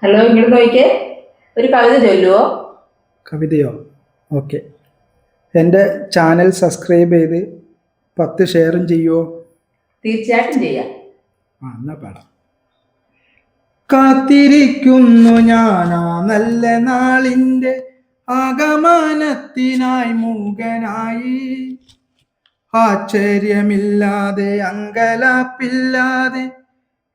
Hello, ഇങ്ങോട്ട് നോക്കിക്കേ. ഒരു കവിത ചൊല്ലുവോ? കവിതയോ? ഓക്കെ. എൻ്റെ ചാനൽ സബ്സ്ക്രൈബ് ചെയ്ത് 10 ഷെയറും ചെയ്യുമോ? തീർച്ചയായിട്ടും ചെയ്യാം. എന്നാ പാടാം. കാത്തിരിക്കുന്നു ഞാനാ നല്ല നാളിൻ്റെ ആഗമനത്തിനായി മൂകനായി, ആശ്ചര്യമില്ലാതെ അങ്കലാപ്പില്ലാതെ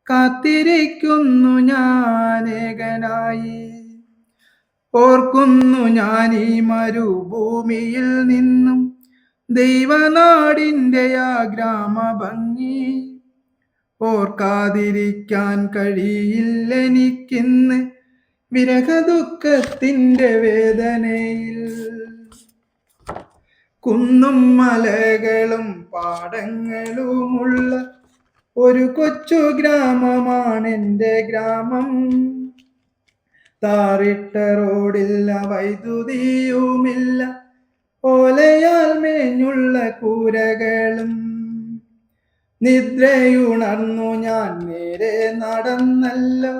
കാത്തിരിക്കുന്നു ഞാനേകനായി. ഓർക്കുന്നു ഞാൻ ഈ മരുഭൂമിയിൽ നിന്നും ദൈവനാടിൻ്റെ ആ ഗ്രാമഭംഗി. ഓർക്കാതിരിക്കാൻ കഴിയില്ലെനിക്കിന്ന് വിരഹദുഃഖത്തിൻ്റെ വേദനയിൽ. കുന്നും മലകളും പാടങ്ങളുമുള്ള ഒരു കൊച്ചു ഗ്രാമമാണെൻ്റെ ഗ്രാമം. താറിട്ട റോഡില്ല, വൈദ്യുതിയുമില്ല, ഓലയാൽ മേഞ്ഞുള്ള കൂരകളും. നിദ്രയുണർന്നു ഞാൻ നേരെ നടന്നല്ലോ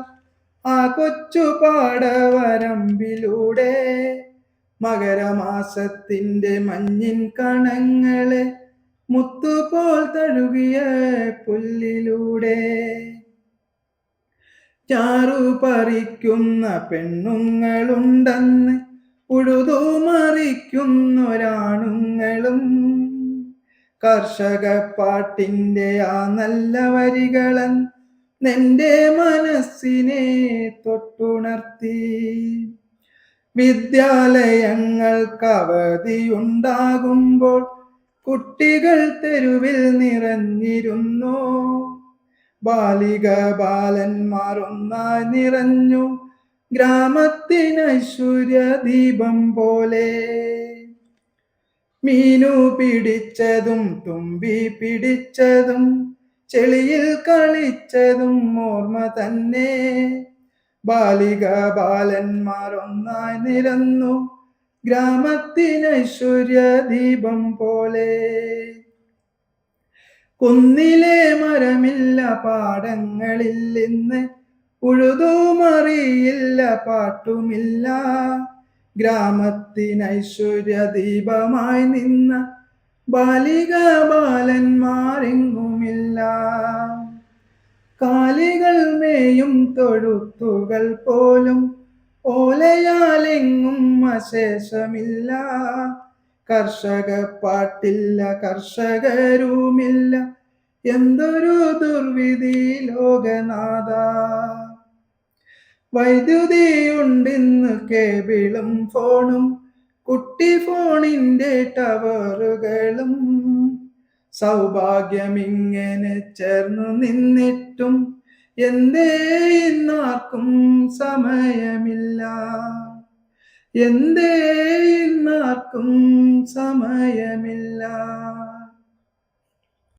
ആ കൊച്ചു പാടവരമ്പിലൂടെ. മകരമാസത്തിൻ്റെ മഞ്ഞിൻ കണങ്ങളെ മുത്തുപോൽ തഴുകിയ പുല്ലിലൂടെ. ചാറു പറിക്കുന്ന പെണ്ണുങ്ങളുണ്ടെന്ന് ഉഴുതുമറിക്കുന്നൊരാണുങ്ങളും. കർഷക പാട്ടിൻ്റെ ആ നല്ല വരികളൻ നിന്റെ മനസ്സിനെ തൊട്ടുണർത്തി. വിദ്യാലയങ്ങൾക്ക് അവധിയുണ്ടാകുമ്പോൾ കുട്ടികൾ തെരുവിൽ നിറഞ്ഞിരുന്നു. ബാലിക ബാലന്മാർ ഒന്നായി നിറഞ്ഞു ഗ്രാമത്തിന് ഐശ്വര്യദീപം പോലെ. മീനു പിടിച്ചതും തുമ്പി പിടിച്ചതും ചെളിയിൽ കളിച്ചതും ഓർമ്മ തന്നെ. ബാലിക ബാലന്മാർ ഒന്നായി നിറഞ്ഞു ഗ്രാമത്തിന് ഐശ്വര്യദീപം പോലെ. കുന്നിലെ മരമില്ല, പാടങ്ങളിൽ ഇന്ന് ഉഴുതുമറിയില്ല, പാട്ടുമില്ല. ഗ്രാമത്തിന് ഐശ്വര്യദീപമായി നിന്ന ബാലിക ബാലന്മാരെങ്ങുമില്ല. കാലികൾ മേയും തൊഴുത്തുകൾ പോലും ഓലയാലെങ്ങും അശേഷമില്ല. കർഷക പാട്ടില്ല, കർഷകരുമില്ല, എന്തൊരു ദുർവിധി ലോകനാഥ. വൈദ്യുതിയുണ്ടിന്ന്, കേബിളും ഫോണും, കുട്ടി ഫോണിൻ്റെ ടവറുകളും. സൗഭാഗ്യമിങ്ങനെ ചേർന്നു നിന്നിട്ടും എന്തേ ഇന്നാർക്കും സമയമില്ല. എന്തേ ഇന്നാർക്കും സമയമില്ല.